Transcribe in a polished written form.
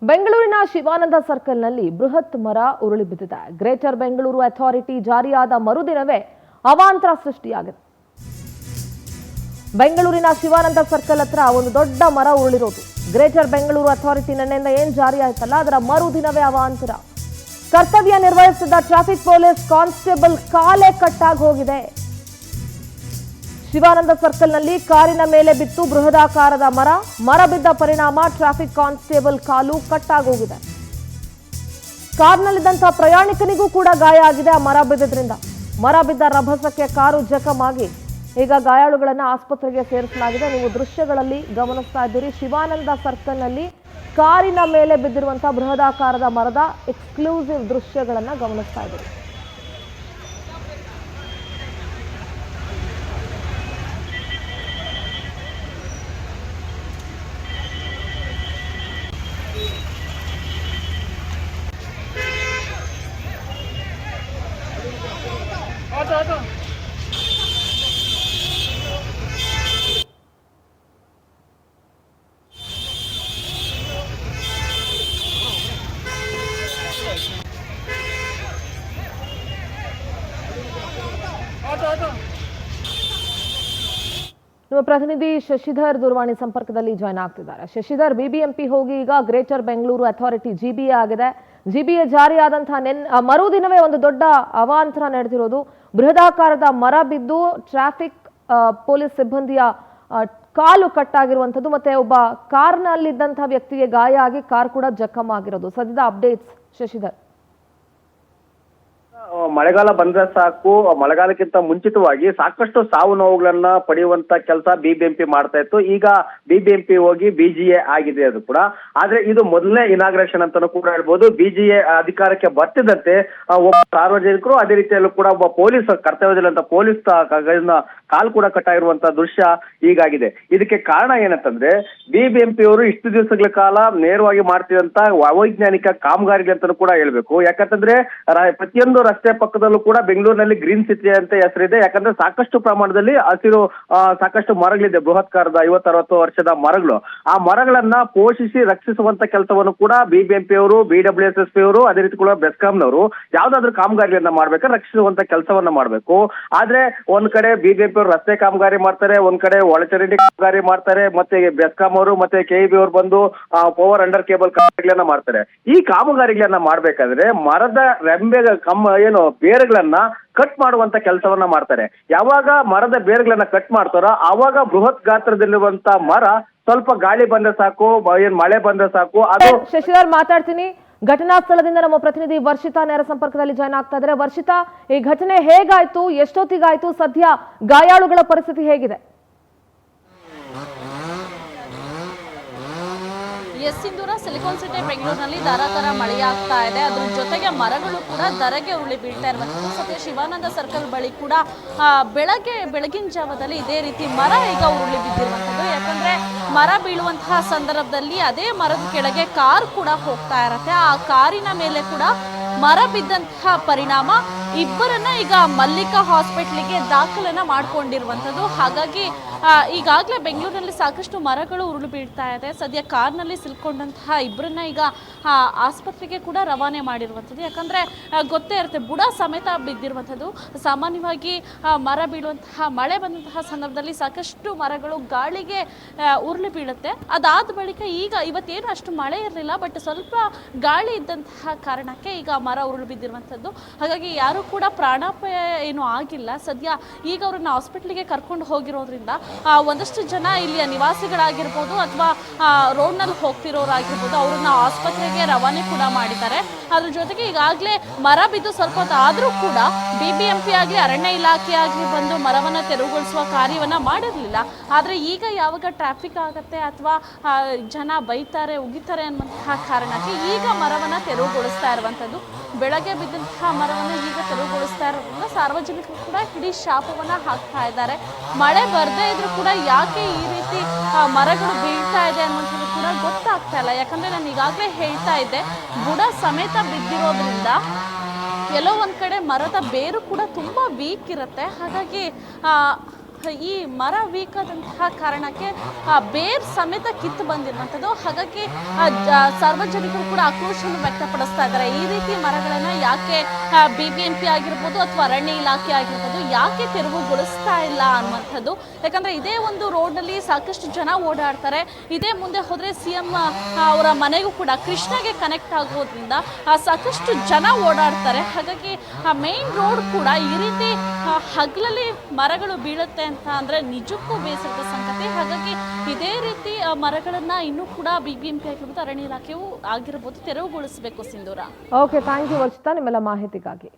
ಬೆಂಗಳೂರಿನ ಶಿವಾನಂದ ಸರ್ಕಲ್ನಲ್ಲಿ ಬೃಹತ್ ಮರ ಉರುಳಿ ಬಿದ್ದಿದೆ. ಗ್ರೇಟರ್ ಬೆಂಗಳೂರು ಅಥಾರಿಟಿ ಜಾರಿಯಾದ ಮರುದಿನವೇ ಅವಾಂತರ ಸೃಷ್ಟಿಯಾಗಿದೆ. ಬೆಂಗಳೂರಿನ ಶಿವಾನಂದ ಸರ್ಕಲ್ ಹತ್ರ ಒಂದು ದೊಡ್ಡ ಮರ ಉರುಳಿರೋದು. ಗ್ರೇಟರ್ ಬೆಂಗಳೂರು ಅಥಾರಿಟಿ ನಿನ್ನೆಯಿಂದ ಏನು ಜಾರಿ ಆಯ್ತಲ್ಲ ಅದರ ಮರುದಿನವೇ ಅವಾಂತರ. ಕರ್ತವ್ಯ ನಿರ್ವಹಿಸಿದ ಟ್ರಾಫಿಕ್ ಪೊಲೀಸ್ ಕಾನ್ಸ್ಟೇಬಲ್ ಕಾಲೇ ಕಟ್ಟಾಗಿ ಹೋಗಿದೆ. ಶಿವಾನಂದ ಸರ್ಕಲ್ನಲ್ಲಿ ಕಾರಿನ ಮೇಲೆ ಬಿತ್ತು ಬೃಹದಾಕಾರದ ಮರ ಬಿದ್ದ ಪರಿಣಾಮ ಟ್ರಾಫಿಕ್ ಕಾನ್ಸ್ಟೇಬಲ್ ಕಾಲು ಕಟ್ಟಾಗೋಗಿದೆ. ಕಾರ್ನಲ್ಲಿದ್ದಂತಹ ಪ್ರಯಾಣಿಕನಿಗೂ ಕೂಡ ಗಾಯ ಆಗಿದೆ. ಮರ ಬಿದ್ದ ರಭಸಕ್ಕೆ ಕಾರು ಜಖಮಾಗಿ ಈಗ ಗಾಯಾಳುಗಳನ್ನ ಆಸ್ಪತ್ರೆಗೆ ಸೇರಿಸಲಾಗಿದೆ. ನೀವು ದೃಶ್ಯಗಳಲ್ಲಿ ಗಮನಿಸ್ತಾ ಇದ್ದೀರಿ. ಶಿವಾನಂದ ಸರ್ಕಲ್ನಲ್ಲಿ ಕಾರಿನ ಮೇಲೆ ಬಿದ್ದಿರುವಂತಹ ಬೃಹದಾಕಾರದ ಮರದ ಎಕ್ಸ್ಕ್ಲೂಸಿವ್ ದೃಶ್ಯಗಳನ್ನ ಗಮನಿಸ್ತಾ ಇದ್ದೀರಿ. ನಮ್ಮ ಪ್ರತಿನಿಧಿ ಶಶಿಧರ್ ದೂರವಾಣಿ ಸಂಪರ್ಕದಲ್ಲಿ ಜಾಯ್ನ್ ಆಗ್ತಿದ್ದಾರೆ. ಶಶಿಧರ್, ಬಿಬಿಎಂಪಿ ಹೋಗಿ ಈಗ ಗ್ರೇಟರ್ ಬೆಂಗಳೂರು ಅಥಾರಿಟಿ ಜಿಬಿಎ ಆಗಿದೆ. ಜಿಬಿಎ ಜಾರಿಯಾದಂತಹ ಮರುದಿನವೇ ಒಂದು ದೊಡ್ಡ ಅವಾಂತರ ನಡೆದಿರೋದು. ಬೃಹದಾಕಾರದ ಮರ ಬಿದ್ದು ಟ್ರಾಫಿಕ್ ಪೊಲೀಸ್ ಸಿಬ್ಬಂದಿಯ ಕಾಲು ಕಟ್ಟಾಗಿರುವಂಥದ್ದು, ಮತ್ತೆ ಒಬ್ಬ ಕಾರ್ನಲ್ಲಿದ್ದಂತಹ ವ್ಯಕ್ತಿಗೆ ಗಾಯ ಆಗಿ ಕಾರ್ ಕೂಡ ಜಖಮ್ ಆಗಿರೋದು. ಸದ್ಯದ ಅಪ್ಡೇಟ್ಸ್ ಶಶಿಧರ್. ಮಳೆಗಾಲ ಬಂದ್ರೆ ಸಾಕು, ಮಳೆಗಾಲಕ್ಕಿಂತ ಮುಂಚಿತವಾಗಿ ಸಾಕಷ್ಟು ಸಾವು ನೋವುಗಳನ್ನ ಪಡೆಯುವಂತ ಕೆಲಸ ಬಿಬಿಎಂಪಿ ಮಾಡ್ತಾ ಇತ್ತು. ಈಗ ಬಿಬಿಎಂಪಿ ಹೋಗಿ ಬಿಜಿಎ ಆಗಿದೆ ಅದು ಕೂಡ. ಆದ್ರೆ ಇದು ಮೊದಲನೇ ಇನಾಗ್ರೇಷನ್ ಅಂತಾನೂ ಕೂಡ ಹೇಳ್ಬೋದು. ಬಿಜಿಎ ಅಧಿಕಾರಕ್ಕೆ ಬರ್ತಿದ್ದಂತೆ ಒಬ್ಬ ಸಾರ್ವಜನಿಕರು, ಅದೇ ರೀತಿಯಲ್ಲೂ ಕೂಡ ಒಬ್ಬ ಪೊಲೀಸ್ ಕರ್ತವ್ಯದಲ್ಲಿರುವಂತ ಪೊಲೀಸ್ ಕಾಲು ಕೂಡ ಕಟ್ಟಾಗಿರುವಂತ ದೃಶ್ಯ ಈಗಾಗಿದೆ. ಇದಕ್ಕೆ ಕಾರಣ ಏನಂತಂದ್ರೆ ಬಿಬಿಎಂಪಿ ಅವರು ಇಷ್ಟು ದಿವಸಗಳ ಕಾಲ ನೇರವಾಗಿ ಮಾಡ್ತಿದ್ದಂತ ಅವೈಜ್ಞಾನಿಕ ಕಾಮಗಾರಿಗಳಂತಾನೂ ಕೂಡ ಹೇಳ್ಬೇಕು. ಯಾಕಂತಂದ್ರೆ ಪ್ರತಿಯೊಂದು ರಸ್ತೆ ಪಕ್ಕದಲ್ಲೂ ಕೂಡ ಬೆಂಗಳೂರಿನಲ್ಲಿ ಗ್ರೀನ್ ಸಿಟಿ ಅಂತ ಹೆಸರಿದೆ. ಯಾಕಂದ್ರೆ ಸಾಕಷ್ಟು ಪ್ರಮಾಣದಲ್ಲಿ ಹಸಿರು ಸಾಕಷ್ಟು ಮರಗಳಿದೆ. ಬೃಹತ್ಕಾರದ 50-60 ವರ್ಷದ ಮರಗಳು. ಆ ಮರಗಳನ್ನ ಪೋಷಿಸಿ ರಕ್ಷಿಸುವಂತ ಕೆಲಸವನ್ನು ಕೂಡ ಬಿಬಿಎಂಪಿ ಅವರು, ಬಿಡಬ್ಲ್ಯೂಎಸ್ಎಸ್ಪಿ ಅವರು, ಅದೇ ರೀತಿ ಕೂಡ ಬೆಸ್ಕಾಂನವರು ಯಾವ್ದಾದ್ರು ಕಾಮಗಾರಿಗಳನ್ನ ಮಾಡ್ಬೇಕಾದ್ರೆ ರಕ್ಷಿಸುವಂತ ಕೆಲಸವನ್ನ ಮಾಡ್ಬೇಕು. ಆದ್ರೆ ಒಂದ್ ಕಡೆ ಬಿಬಿಎಂಪಿ ಅವರು ರಸ್ತೆ ಕಾಮಗಾರಿ ಮಾಡ್ತಾರೆ, ಒಂದ್ ಕಡೆ ಒಳಚರಂಡಿ ಕಾಮಗಾರಿ ಮಾಡ್ತಾರೆ, ಮತ್ತೆ ಬೆಸ್ಕಾಂ ಅವರು ಮತ್ತೆ ಕೆಇಬಿ ಅವರು ಬಂದು ಪವರ್ ಅಂಡರ್ ಕೇಬಲ್ ಕಾಮಗಾರಿಗಳನ್ನ ಮಾಡ್ತಾರೆ. ಈ ಕಾಮಗಾರಿಗಳನ್ನ ಮಾಡ್ಬೇಕಾದ್ರೆ ಮರದ ರೆಂಬೆ ಬೇರುಗಳನ್ನ ಕಟ್ ಮಾಡುವಂತ ಕೆಲಸವನ್ನ ಮಾಡ್ತಾರೆ. ಯಾವಾಗ ಮರದ ಬೇರುಗಳನ್ನ ಕಟ್ ಮಾಡ್ತಾರೋ ಆವಾಗ ಬೃಹತ್ ಗಾತ್ರದಲ್ಲಿರುವಂತ ಮರ ಸ್ವಲ್ಪ ಗಾಳಿ ಬಂದ್ರೆ ಸಾಕು, ಮಳೆ ಬಂದ್ರೆ ಸಾಕು ಅದು. ಶಶಿಧರ್ ಮಾತಾಡ್ತೀನಿ. ಘಟನಾ ಸ್ಥಳದಿಂದ ನಮ್ಮ ಪ್ರತಿನಿಧಿ ವರ್ಷಿತಾ ನೇರ ಸಂಪರ್ಕದಲ್ಲಿ ಜಾಯ್ನ್ ಆಗ್ತಾ ಇದ್ದಾರೆ. ವರ್ಷಿತಾ, ಈ ಘಟನೆ ಹೇಗಾಯ್ತು, ಎಷ್ಟೊತ್ತಿಗಾಯ್ತು, ಸದ್ಯ ಗಾಯಾಳುಗಳ ಪರಿಸ್ಥಿತಿ ಹೇಗಿದೆ? ಸಿಂಧೂರ ಸಿಲಿಕಾನ್ ಸಿಟಿ ಬೆಂಗಳೂರಿನಲ್ಲಿ ಧಾರಾಕಾರ ಮಳೆಯಾಗ್ತಾ ಇದೆ. ಅದ್ರ ಜೊತೆಗೆ ಮರಗಳು ಕೂಡ ಧರೆಗೆ ಉರುಳಿ ಬೀಳ್ತಾ ಇರುವಂಥದ್ದು. ಸದ್ಯ ಶಿವಾನಂದ ಸರ್ಕಲ್ ಬಳಿ ಕೂಡ ಬೆಳಗಿನ ಜಾವದಲ್ಲಿ ಇದೇ ರೀತಿ ಮರ ಈಗ ಉರುಳಿ ಬಿದ್ದಿರುವಂಥದ್ದು. ಯಾಕಂದ್ರೆ ಮರ ಬೀಳುವಂತಹ ಸಂದರ್ಭದಲ್ಲಿ ಅದೇ ಮರದ ಕೆಳಗೆ ಕಾರ್ ಕೂಡ ಹೋಗ್ತಾ ಇರತ್ತೆ. ಆ ಕಾರಿನ ಮೇಲೆ ಕೂಡ ಮರ ಬಿದ್ದಂತಹ ಪರಿಣಾಮ ಇಬ್ಬರನ್ನ ಈಗ ಮಲ್ಲಿಕಾ ಹಾಸ್ಪಿಟ್ಲಿಗೆ ದಾಖಲನ್ನ ಮಾಡ್ಕೊಂಡಿರುವಂಥದ್ದು. ಹಾಗಾಗಿ ಈಗಾಗಲೇ ಬೆಂಗಳೂರಿನಲ್ಲಿ ಸಾಕಷ್ಟು ಮರಗಳು ಉರುಳು ಬೀಳ್ತಾ ಇದೆ. ಸದ್ಯ ಕಾರ್ನಲ್ಲಿ ಸಿಲ್ಕೊಂಡಂತಹ ಇಬ್ಬರನ್ನ ಈಗ ಆಸ್ಪತ್ರೆಗೆ ಕೂಡ ರವಾನೆ ಮಾಡಿರುವಂಥದ್ದು. ಯಾಕಂದರೆ ಗೊತ್ತೇ ಇರುತ್ತೆ, ಬುಡ ಸಮೇತ ಬಿದ್ದಿರುವಂಥದ್ದು. ಸಾಮಾನ್ಯವಾಗಿ ಮರ ಬೀಳುವಂತಹ ಮಳೆ ಬಂದಂತಹ ಸಂದರ್ಭದಲ್ಲಿ ಸಾಕಷ್ಟು ಮರಗಳು ಗಾಳಿಗೆ ಉರುಳಿ ಬೀಳುತ್ತೆ. ಅದಾದ ಬಳಿಕ ಈಗ ಇವತ್ತೇನು ಅಷ್ಟು ಮಳೆ ಇರಲಿಲ್ಲ, ಬಟ್ ಸ್ವಲ್ಪ ಗಾಳಿ ಇದ್ದಂತಹ ಕಾರಣಕ್ಕೆ ಈಗ ಮರ ಉರುಳು ಬಿದ್ದಿರುವಂಥದ್ದು. ಹಾಗಾಗಿ ಯಾರೂ ಕೂಡ ಪ್ರಾಣಾಪಾಯ ಏನೂ ಆಗಿಲ್ಲ. ಸದ್ಯ ಈಗ ಅವ್ರನ್ನ ಹಾಸ್ಪಿಟ್ಲಿಗೆ ಕರ್ಕೊಂಡು ಹೋಗಿರೋದ್ರಿಂದ ಒಂದಷ್ಟು ಜನ ಇಲ್ಲಿಯ ನಿವಾಸಿಗಳಾಗಿರ್ಬೋದು ಅಥವಾ ರೋಡ್ನಲ್ಲಿ ಹೋಗ್ತಿರೋರಾಗಿರ್ಬೋದು ಅವ್ರನ್ನ ಆಸ್ಪತ್ರೆಗೆ ರವಾನೆ ಕೂಡ ಮಾಡಿದ್ದಾರೆ. ಅದ್ರ ಜೊತೆಗೆ ಈಗಾಗಲೇ ಮರ ಬಿದ್ದು ಸ್ವಲ್ಪ ಹೊತ್ತಾದರೂ ಕೂಡ ಬಿಬಿಎಂಪಿ ಆಗಲಿ ಅರಣ್ಯ ಇಲಾಖೆ ಆಗಲಿ ಬಂದು ಮರವನ್ನು ತೆರವುಗೊಳಿಸುವ ಕಾರ್ಯವನ್ನು ಮಾಡಿರಲಿಲ್ಲ. ಆದರೆ ಈಗ ಯಾವಾಗ ಟ್ರಾಫಿಕ್ ಆಗುತ್ತೆ ಅಥವಾ ಜನ ಬೈತಾರೆ ಉಗಿತಾರೆ ಅನ್ನುವಂತಹ ಕಾರಣಕ್ಕೆ ಈಗ ಮರವನ್ನು ತೆರವುಗೊಳಿಸ್ತಾ ಇರುವಂಥದ್ದು. ಬೆಳಗ್ಗೆ ಬಿದ್ದಂತಹ ಮರವನ್ನು ಈಗ ತೆರವುಗೊಳಿಸ್ತಾ ಇರೋದ್ರಿಂದ ಸಾರ್ವಜನಿಕರು ಕೂಡ ಇಡೀ ಶಾಪವನ್ನು ಹಾಕ್ತಾ ಇದ್ದಾರೆ. ಮಳೆ ಬರದೇ ಇದ್ರೂ ಕೂಡ ಯಾಕೆ ಈ ರೀತಿ ಮರಗಳು ಬೀಳ್ತಾ ಇದೆ ಅನ್ನುವಂಥದ್ದು ಕೂಡ ಗೊತ್ತಾಗ್ತಾ ಇಲ್ಲ. ಯಾಕಂದರೆ ನಾನು ಈಗಾಗಲೇ ಹೇಳ್ತಾ ಇದ್ದೆ, ಬುಡ ಸಮೇತ ಬಿದ್ದಿರೋದ್ರಿಂದ ಎಲ್ಲೋ ಒಂದು ಕಡೆ ಮರದ ಬೇರು ಕೂಡ ತುಂಬ ವೀಕ್ ಇರುತ್ತೆ. ಹಾಗಾಗಿ ಈ ಮರ ವೀಕ್ ಆದಂತಹ ಕಾರಣಕ್ಕೆ ಬೇರ್ ಸಮೇತ ಕಿತ್ತು ಬಂದಿರುವಂಥದ್ದು. ಹಾಗಾಗಿ ಸಾರ್ವಜನಿಕರು ಕೂಡ ಆಕ್ರೋಶವನ್ನು ವ್ಯಕ್ತಪಡಿಸ್ತಾ ಇದ್ದಾರೆ. ಈ ರೀತಿ ಮರಗಳನ್ನ ಯಾಕೆ BBMP ಆಗಿರ್ಬೋದು ಅಥವಾ ಅರಣ್ಯ ಇಲಾಖೆ ಆಗಿರ್ಬೋದು ಯಾಕೆ ತೆರವುಗೊಳಿಸ್ತಾ ಇಲ್ಲ ಅನ್ನುವಂಥದ್ದು. ಯಾಕಂದ್ರೆ ಇದೇ ಒಂದು ರೋಡ್ನಲ್ಲಿ ಸಾಕಷ್ಟು ಜನ ಓಡಾಡ್ತಾರೆ. ಇದೇ ಮುಂದೆ ಹೋದ್ರೆ CM ಅವರ ಮನೆಗೂ ಕೂಡ ಕೃಷ್ಣಗೆ ಕನೆಕ್ಟ್ ಆಗೋದ್ರಿಂದ ಸಾಕಷ್ಟು ಜನ ಓಡಾಡ್ತಾರೆ. ಹಾಗಾಗಿ ಮೇನ್ ರೋಡ್ ಕೂಡ ಈ ರೀತಿ ಹಗಲಲ್ಲಿ ಮರಗಳು ಬೀಳುತ್ತೆ ಅಂತ ಅಂದ್ರೆ ನಿಜಕ್ಕೂ ಬೇಸರದ ಸಂಗತಿ. ಹಾಗಾಗಿ ಇದೇ ರೀತಿ ಮರಗಳನ್ನ ಇನ್ನೂ ಕೂಡ BBMP ಆಗಿರ್ಬೋದು ಅರಣ್ಯ ಇಲಾಖೆಯು ಆಗಿರ್ಬೋದು ತೆರವುಗೊಳಿಸಬೇಕು. ಸಿಂಧೂರ. ಓಕೆ, ಥ್ಯಾಂಕ್ ಯು ವರ್ಷಿತಾ ನಿಮ್ಮೆಲ್ಲ ಮಾಹಿತಿಗಾಗಿ.